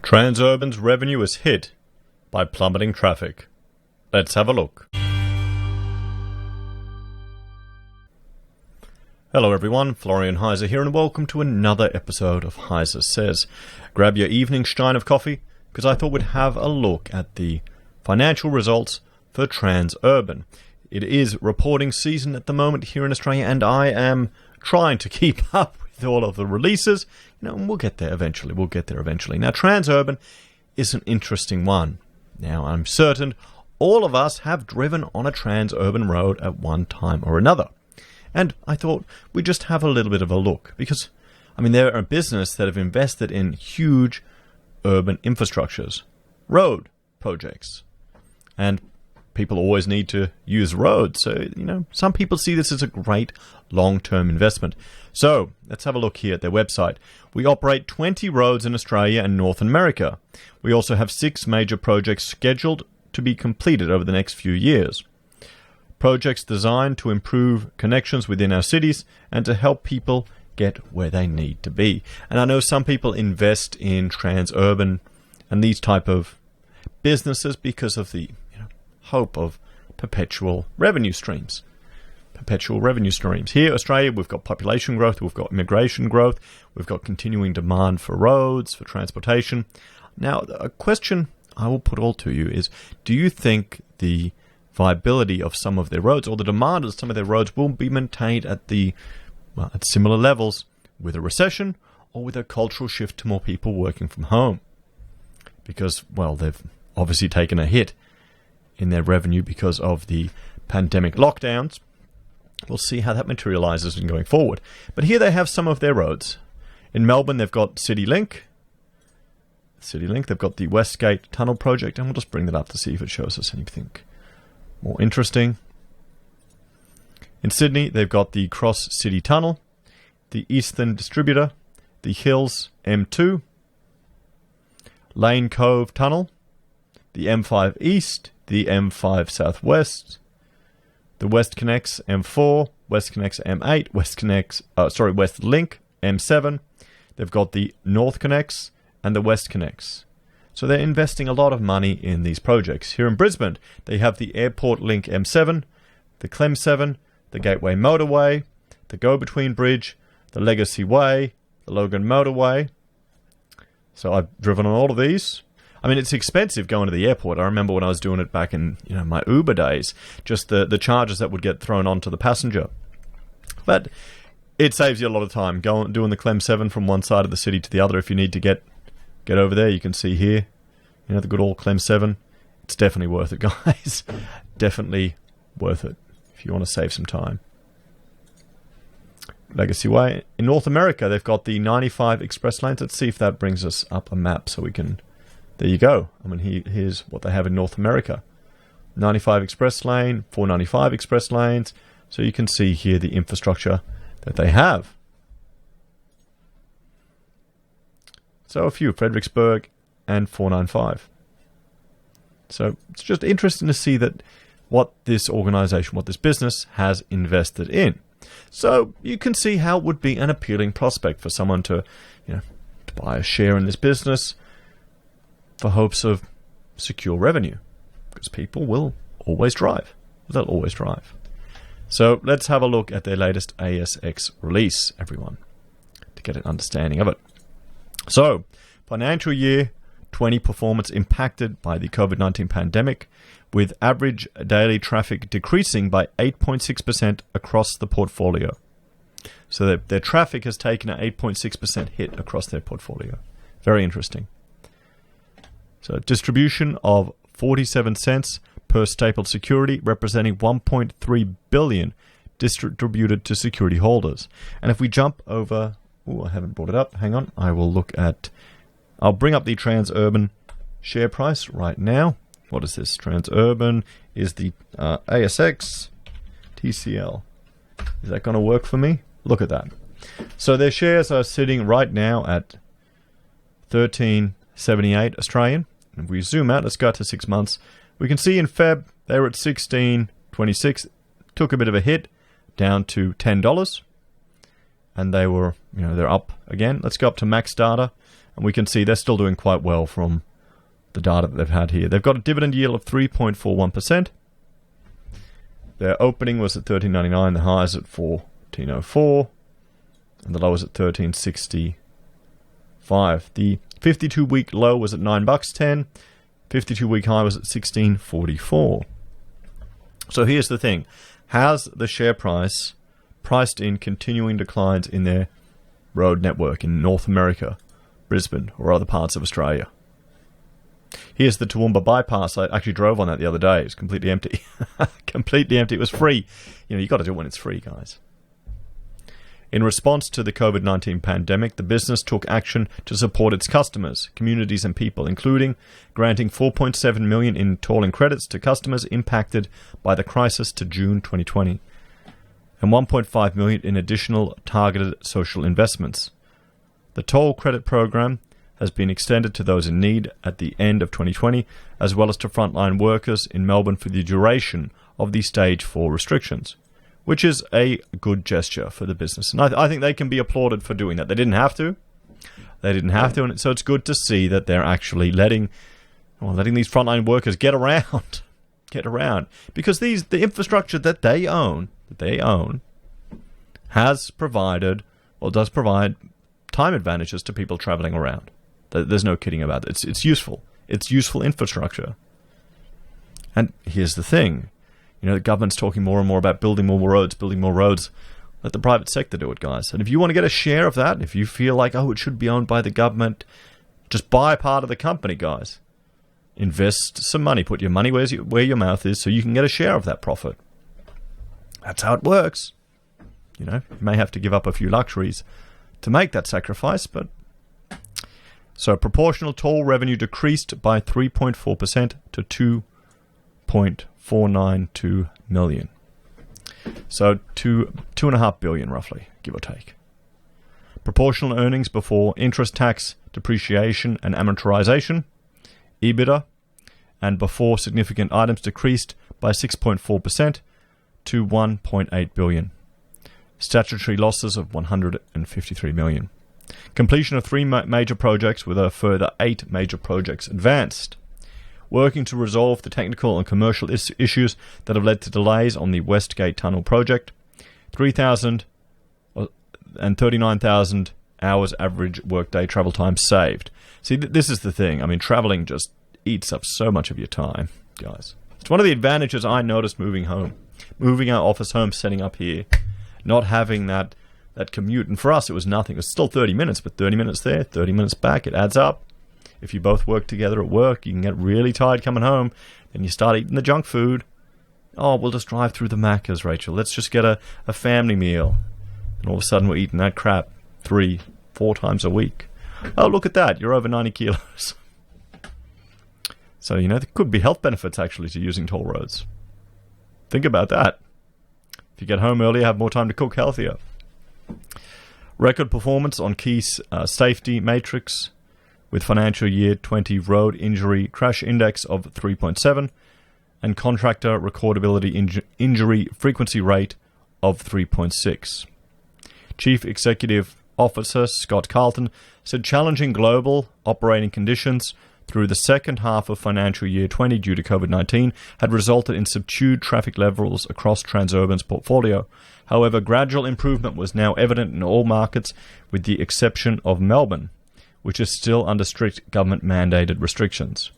Transurban's revenue is hit by plummeting traffic. Let's have a look. Hello everyone, Florian.heise here, and welcome to another episode of HeiseSays. Grab your evening stein of coffee, because I thought we'd have a look at the financial results for Transurban. It is reporting season at the moment here in Australia, and I am trying to keep up with all of the releases. And we'll get there eventually. Now, Transurban is an interesting one. Now, I'm certain all of us have driven on a Transurban road at one time or another. And I thought we'd just have a little bit of a look, because, they're a business that have invested in huge urban infrastructures, road projects, and people always need to use roads. So, some people see this as a great long-term investment. So, let's have a look here at their website. We operate 20 roads in Australia and North America. We also have 6 major projects scheduled to be completed over the next few years. Projects designed to improve connections within our cities and to help people get where they need to be. And I know some people invest in Transurban and these type of businesses because of the hope of perpetual revenue streams. Here, Australia, we've got population growth, we've got immigration growth, we've got continuing demand for roads, for transportation. Now, a question I will put all to you is, do you think the viability of some of their roads, or the demand of some of their roads, will be maintained at similar levels with a recession or with a cultural shift to more people working from home? Because, they've obviously taken a hit in their revenue because of the pandemic lockdowns. We'll see how that materializes in going forward. But here they have some of their roads. In Melbourne, they've got CityLink. They've got the Westgate Tunnel project, and we'll just bring that up to see if it shows us anything more interesting. In Sydney, they've got the Cross City Tunnel, the Eastern Distributor, the Hills M2, Lane Cove Tunnel, the M5 East, the M5 Southwest, the WestConnex M4, WestConnex M8, WestLink M7. They've got the NorthConnex and the WestConnex. So they're investing a lot of money in these projects. Here in Brisbane, they have the Airport Link M7, the Clem 7, the Gateway Motorway, the Go-Between Bridge, the Legacy Way, the Logan Motorway. So I've driven on all of these. It's expensive going to the airport. I remember when I was doing it back in my Uber days, just the charges that would get thrown onto the passenger. But it saves you a lot of time doing the Clem 7 from one side of the city to the other. If you need to get over there, you can see here, the good old Clem 7. It's definitely worth it, guys. Definitely worth it if you want to save some time. Legacy Way. In North America, they've got the 95 express lanes. Let's see if that brings us up a map so we can... There you go. Here's what they have in North America. 95 express lane, 495 express lanes. So you can see here the infrastructure that they have. So a few, Fredericksburg and 495. So it's just interesting to see that what this organization, what this business has invested in. So you can see how it would be an appealing prospect for someone to buy a share in this business for hopes of secure revenue, because people will always drive. They'll always drive. So let's have a look at their latest ASX release, everyone, to get an understanding of it. So, financial year 20 performance impacted by the COVID-19 pandemic, with average daily traffic decreasing by 8.6% across the portfolio. So their traffic has taken an 8.6% hit across their portfolio. Very interesting. So distribution of 47 cents per stapled security, representing 1.3 billion distributed to security holders. And if we jump over... I haven't brought it up. Hang on. I'll bring up the Transurban share price right now. What is this? Transurban is the ASX TCL. Is that going to work for me? Look at that. So their shares are sitting right now at 13.78 Australian. If we zoom out, let's go out to 6 months. We can see in Feb they were at 16.26. Took a bit of a hit down to $10. And they were, they're up again. Let's go up to max data. And we can see they're still doing quite well from the data that they've had here. They've got a dividend yield of 3.41%. Their opening was at $13.99, the high is at $14.04, and the low is at $13.65. The 52-week low was at $9.10. 52-week high was at $16.44. So here's the thing. Has the share price priced in continuing declines in their road network in North America, Brisbane, or other parts of Australia? Here's the Toowoomba bypass. I actually drove on that the other day. It was completely empty. Completely empty. It was free. You got to do it when it's free, guys. In response to the COVID-19 pandemic, the business took action to support its customers, communities and people, including granting $4.7 million in tolling credits to customers impacted by the crisis to June 2020, and $1.5 million in additional targeted social investments. The toll credit program has been extended to those in need at the end of 2020, as well as to frontline workers in Melbourne for the duration of the Stage 4 restrictions, which is a good gesture for the business. And I think they can be applauded for doing that. They didn't have to. And so it's good to see that they're actually letting these frontline workers get around. Because the infrastructure that they own, does provide time advantages to people traveling around. There's no kidding about it. It's useful. It's useful infrastructure. And here's the thing. The government's talking more and more about building more roads. Let the private sector do it, guys. And if you want to get a share of that, if you feel like, it should be owned by the government, just buy part of the company, guys. Invest some money. Put your money where your mouth is so you can get a share of that profit. That's how it works. You may have to give up a few luxuries to make that sacrifice, but... So proportional toll revenue decreased by 3.4% to $2.492 million. So $2.5 billion roughly, give or take. Proportional earnings before interest, tax, depreciation and amortization, EBITDA, and before significant items decreased by 6.4% to $1.8 billion. Statutory losses of $153 million. Completion of 3 major projects with a further 8 major projects advanced. Working to resolve the technical and commercial issues that have led to delays on the Westgate Tunnel project. 3,000 and 39,000 hours average workday travel time saved. See, this is the thing. I mean, traveling just eats up so much of your time, guys. It's one of the advantages I noticed moving home. Moving our office home, setting up here. Not having that commute. And for us, it was nothing. It was still 30 minutes, but 30 minutes there, 30 minutes back. It adds up. If you both work together at work, you can get really tired coming home. Then you start eating the junk food. Oh, we'll just drive through the Maccas, Rachel. Let's just get a family meal. And all of a sudden, we're eating that crap 3-4 times a week. Oh, look at that. You're over 90 kilos. So, there could be health benefits, actually, to using toll roads. Think about that. If you get home earlier, have more time to cook healthier. Record performance on key safety matrix with financial year 20 road injury crash index of 3.7 and contractor recordability injury frequency rate of 3.6. Chief Executive Officer Scott Carlton said challenging global operating conditions through the second half of financial year 20 due to COVID-19 had resulted in subdued traffic levels across Transurban's portfolio. However, gradual improvement was now evident in all markets with the exception of Melbourne, which is still under strict government-mandated restrictions.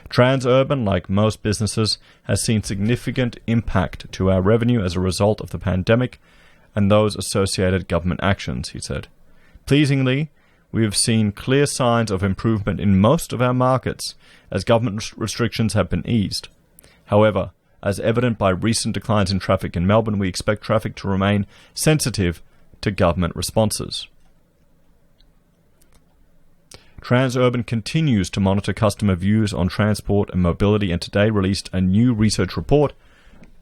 Transurban, like most businesses, has seen significant impact to our revenue as a result of the pandemic and those associated government actions, he said. Pleasingly, we have seen clear signs of improvement in most of our markets as government restrictions have been eased. However, as evident by recent declines in traffic in Melbourne, we expect traffic to remain sensitive to government responses. Transurban continues to monitor customer views on transport and mobility and today released a new research report,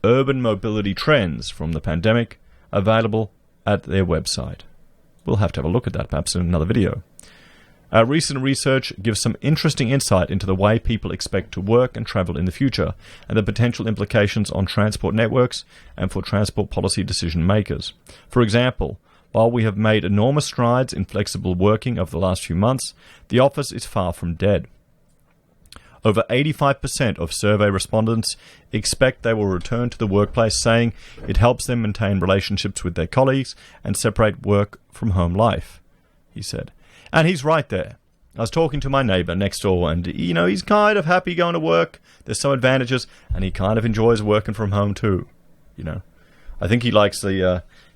Urban Mobility Trends from the Pandemic, available at their website. We'll have to have a look at that perhaps in another video. Our recent research gives some interesting insight into the way people expect to work and travel in the future and the potential implications on transport networks and for transport policy decision makers. For example, While we have made enormous strides in flexible working over the last few months, the office is far from dead. Over 85% of survey respondents expect they will return to the workplace, saying it helps them maintain relationships with their colleagues and separate work from home life, he said. And he's right there. I was talking to my neighbour next door, and, he's kind of happy going to work. There's some advantages, and he kind of enjoys working from home too, I think he likes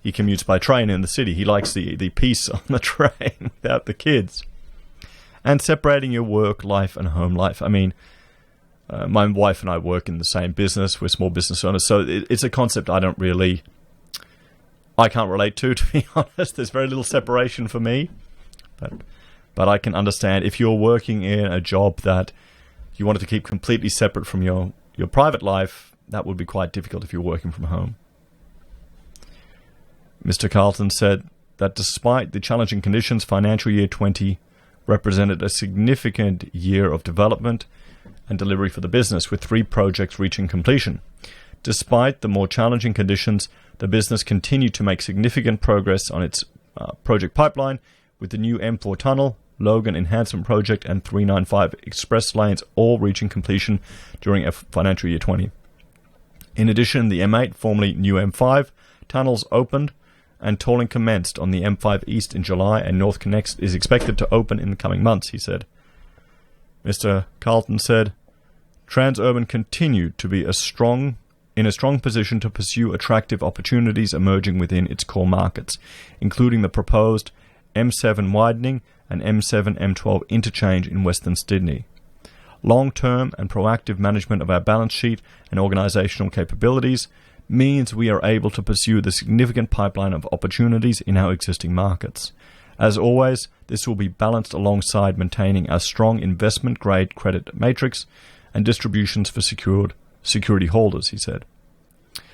he commutes by train in the city. He likes the peace on the train without the kids. And separating your work life and home life. I mean, my wife and I work in the same business. We're small business owners, so it's a concept I can't relate to be honest. There's very little separation for me. But I can understand if you're working in a job that you wanted to keep completely separate from your private life, that would be quite difficult if you're working from home. Mr. Carlton said that despite the challenging conditions, financial year 20 represented a significant year of development and delivery for the business, with 3 projects reaching completion. Despite the more challenging conditions, the business continued to make significant progress on its project pipeline, with the new M4 tunnel, Logan Enhancement Project and 395 Express Lanes all reaching completion during financial year 20. In addition, the M8, formerly new M5, tunnels opened and tolling commenced on the M5 East in July, and North Connect is expected to open in the coming months, he said. Mr. Carlton said, Transurban continued to be in a strong position to pursue attractive opportunities emerging within its core markets, including the proposed M7 widening and M7-M12 interchange in Western Sydney. Long-term and proactive management of our balance sheet and organisational capabilities means we are able to pursue the significant pipeline of opportunities in our existing markets. As always, this will be balanced alongside maintaining a strong investment-grade credit matrix and distributions for security holders, he said.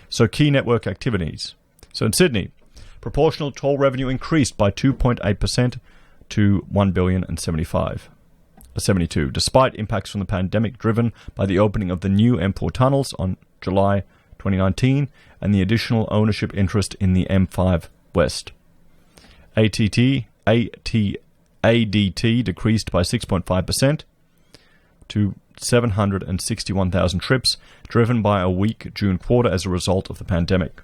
So key network activities. So in Sydney, proportional toll revenue increased by 2.8% to $1,072, despite impacts from the pandemic driven by the opening of the new M4 tunnels on July 2019 and the additional ownership interest in the M5 West. ADT decreased by 6.5% to 761,000 trips, driven by a weak June quarter as a result of the pandemic.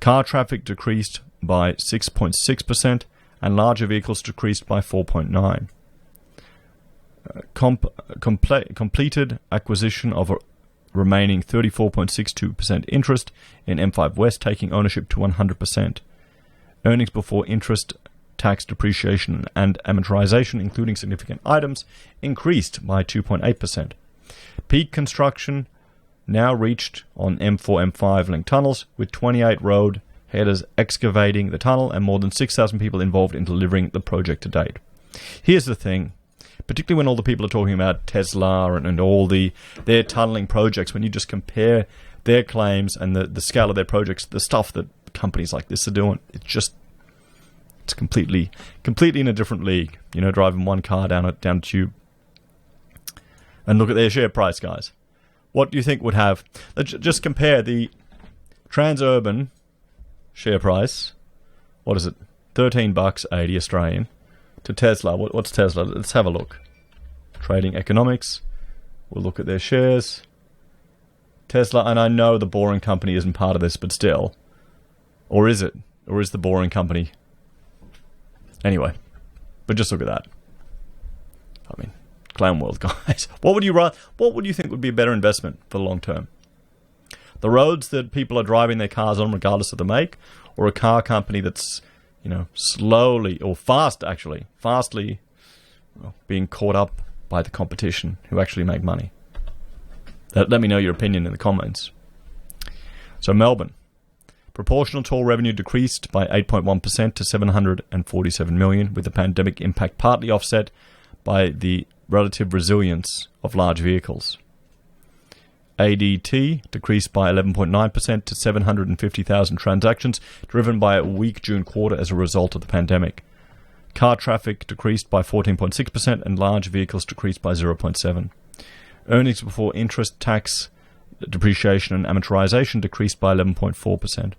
Car traffic decreased by 6.6% and larger vehicles decreased by 4.9%. Completed acquisition of a remaining 34.62% interest in M5 West, taking ownership to 100%. Earnings before interest, tax, depreciation and amortization, including significant items, increased by 2.8%. Peak construction now reached on M4, M5 linked tunnels, with 28 road headers excavating the tunnel and more than 6,000 people involved in delivering the project to date. Here's the thing. Particularly when all the people are talking about Tesla and all their tunneling projects, when you just compare their claims and the scale of their projects, the stuff that companies like this are doing, it's completely in a different league. Driving one car down a tube. And look at their share price, guys. What do you think would have? Let's just compare the Transurban share price. What is it? $13.80 Australian. To Tesla. What's Tesla? Let's have a look. Trading economics. We'll look at their shares. Tesla, and I know the Boring Company isn't part of this, but still. Or is it? Or is the Boring Company? Anyway, but just look at that. I mean, clown world, guys. What would you think would be a better investment for the long term? The roads that people are driving their cars on, regardless of the make, or a car company that's slowly or fastly being caught up by the competition who actually make money. Let me know your opinion in the comments. So Melbourne. Proportional toll revenue decreased by 8.1% to $747 million, with the pandemic impact partly offset by the relative resilience of large vehicles. ADT decreased by 11.9% to 750,000 transactions, driven by a weak June quarter as a result of the pandemic. Car traffic decreased by 14.6% and large vehicles decreased by 0.7%. Earnings before interest, tax, depreciation and amortization decreased by 11.4%.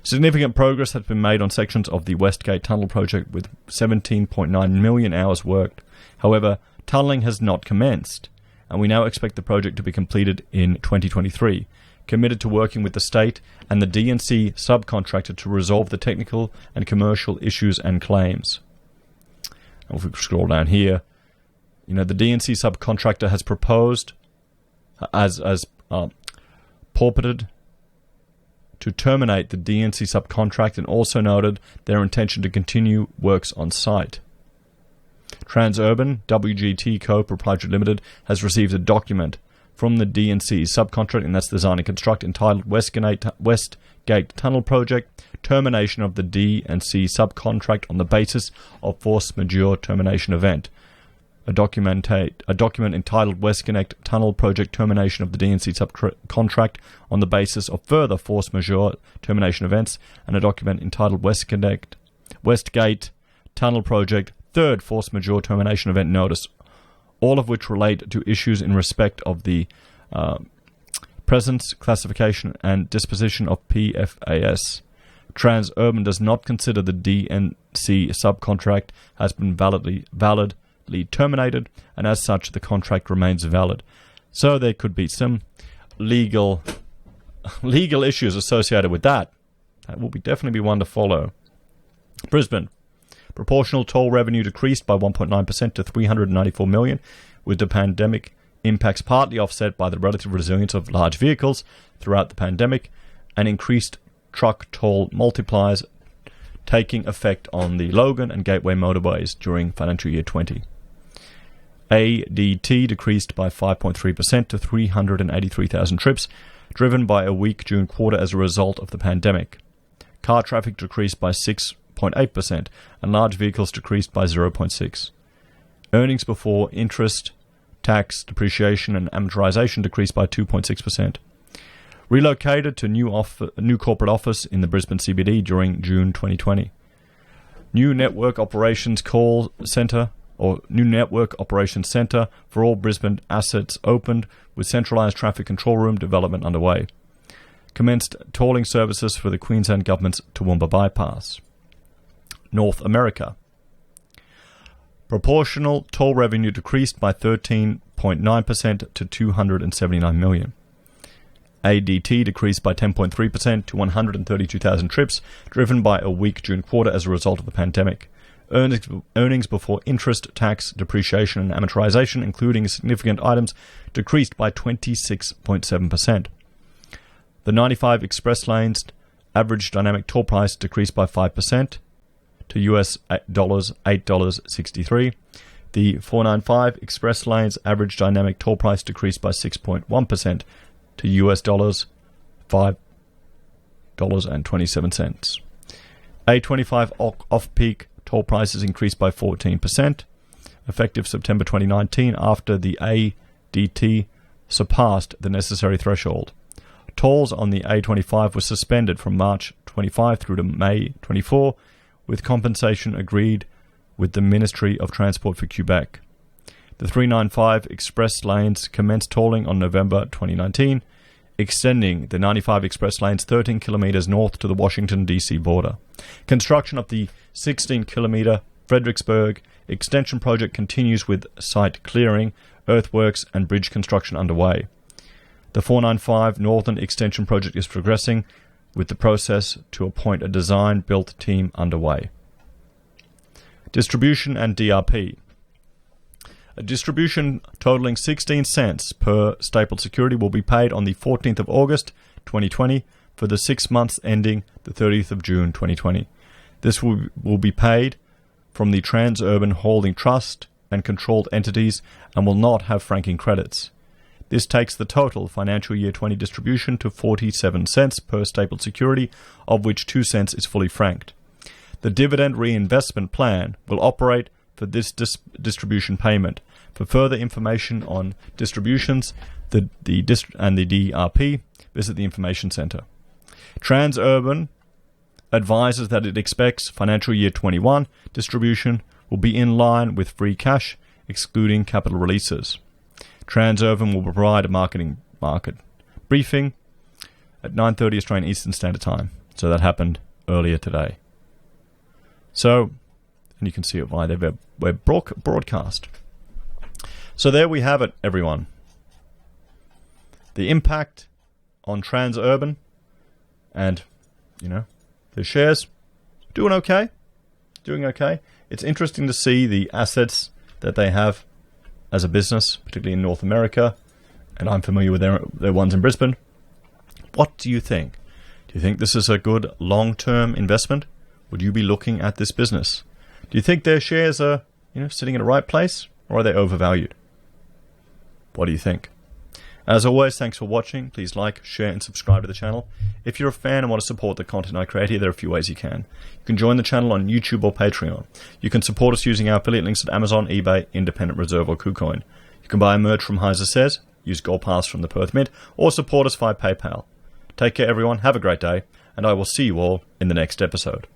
Significant progress has been made on sections of the Westgate Tunnel project with 17.9 million hours worked. However, tunnelling has not commenced, and we now expect the project to be completed in 2023, committed to working with the state and the D&C subcontractor to resolve the technical and commercial issues and claims. And if we scroll down here, the D&C subcontractor has proposed, as purported, to terminate the D&C subcontract and also noted their intention to continue works on site. Transurban, WGT Co. Proprietary Limited, has received a document from the D&C subcontract, and that's Design and Construct, entitled Westgate Tunnel Project, Termination of the D&C Subcontract on the Basis of Force Majeure Termination Event. A document entitled Westgate Tunnel Project, Termination of the D&C Subcontract on the Basis of Further Force Majeure Termination Events, and a document entitled Westgate Tunnel Project, Third Force Majeure Termination Event Notice, all of which relate to issues in respect of the presence, classification, and disposition of PFAS. Transurban does not consider the D&C subcontract has been validly terminated, and as such the contract remains valid. So there could be some legal issues associated with that. That will definitely be one to follow. Brisbane. Proportional toll revenue decreased by 1.9% to 394 million, with the pandemic impacts partly offset by the relative resilience of large vehicles throughout the pandemic and increased truck toll multipliers taking effect on the Logan and Gateway motorways during financial year 20. ADT decreased by 5.3% to 383,000 trips, driven by a weak June quarter as a result of the pandemic. Car traffic decreased by 6.8%, and large vehicles decreased by 0.6%. Earnings before interest, tax, depreciation, and amortization decreased by 2.6%. Relocated to new corporate office in the Brisbane CBD during June 2020. New network operations centre for all Brisbane assets opened, with centralised traffic control room development underway. Commenced tolling services for the Queensland Government's Toowoomba bypass. North America. Proportional toll revenue decreased by 13.9% to 279 million. ADT decreased by 10.3% to 132,000 trips, driven by a weak June quarter as a result of the pandemic. Earnings before interest, tax, depreciation, and amortization, including significant items, decreased by 26.7%. The 95 express lanes average dynamic toll price decreased by 5% to US $8.63. The 495 express lanes average dynamic toll price decreased by 6.1% to US $5.27. A25 off-peak toll prices increased by 14%, effective September 2019, after the ADT surpassed the necessary threshold. Tolls on the A25 were suspended from March 25 through to May 24, with compensation agreed with the Ministry of Transport for Quebec. The 395 express lanes commenced tolling on November 2019, extending the 95 express lanes 13 kilometres north to the Washington, D.C. border. Construction of the 16-kilometre Fredericksburg extension project continues with site clearing, earthworks and bridge construction underway. The 495 Northern Extension project is progressing, with the process to appoint a design-build team underway. Distribution and DRP. A distribution totaling 16 cents per stapled security will be paid on the 14th of August 2020 for the 6 months ending the 30th of June 2020. This will be paid from the Transurban Holding Trust and controlled entities and will not have franking credits. This takes the total financial year 20 distribution to 47 cents per stapled security, of which 2 cents is fully franked. The dividend reinvestment plan will operate for this distribution payment. For further information on distributions and the DRP, visit the Information Centre. Transurban advises that it expects financial year 21 distribution will be in line with free cash, excluding capital releases. Transurban will provide a market briefing at 9:30 Australian Eastern Standard Time. So that happened earlier today. So, and you can see it via their web broadcast. So there we have it, everyone. The impact on Transurban, and, the shares doing okay. It's interesting to see the assets that they have as a business, particularly in North America, and I'm familiar with their ones in Brisbane. What do you think? Do you think this is a good long-term investment? Would you be looking at this business? Do you think their shares are, sitting in the right place, or are they overvalued? What do you think? As always, thanks for watching. Please like, share, and subscribe to the channel. If you're a fan and want to support the content I create here, there are a few ways you can. You can join the channel on YouTube or Patreon. You can support us using our affiliate links at Amazon, eBay, Independent Reserve, or Kucoin. You can buy merch from HeiseSays, use Gold Pass from the Perth Mint, or support us via PayPal. Take care, everyone. Have a great day, and I will see you all in the next episode.